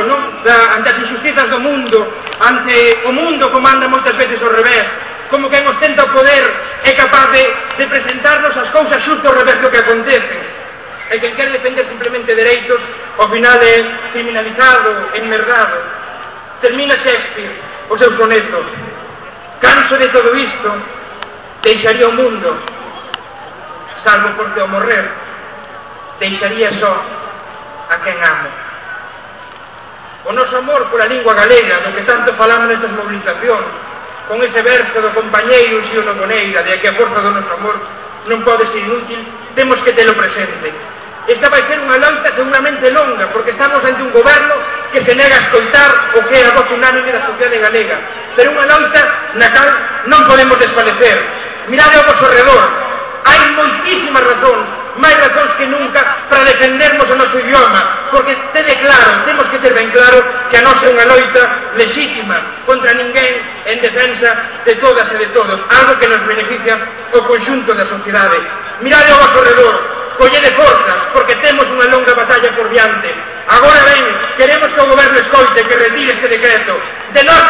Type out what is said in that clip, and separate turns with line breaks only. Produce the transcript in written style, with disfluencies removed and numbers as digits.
non? Ante as injustizas do mundo, ante o mundo como anda moitas veces ao revés, como quen ostenta o poder é capaz de presentarnos as cousas xusto ao revés do que acontece, e quen quere defender simplemente dereitos, ao final é criminalizado, enmerdado. Termina Shakespeare o seu soneto: canso de todo isto, deixaría o mundo, salvo porque ao morrer deixaría só a quen amo. O noso amor pola lingua galega, do que tanto falamos nestas movilizacións, con ese verso do compañeiro Xio Noboneira, de que a forza do noso amor non pode ser inútil, temos que telo presente. Esta vai ser unha loita seguramente longa, porque estamos ante un goberno que se nega a escoitar o que é a voz unánime da sociedade galega, pero unha loita na cal non podemos desfalecer. Mirade ao vosso redor, hai moitísimas razóns, máis razóns que nunca, para defendermos o noso idioma, porque tede claro, temos que ter ben claro que a nosa é unha loita lexítima contra ninguén, en defensa de todas e de todos, algo que nos beneficia o conxunto da sociedade. Mirade ao vosso redor, collede forzas, porque temos unha longa batalla por diante. Agora ben, queremos que o goberno escoite, que retire este decreto. De nós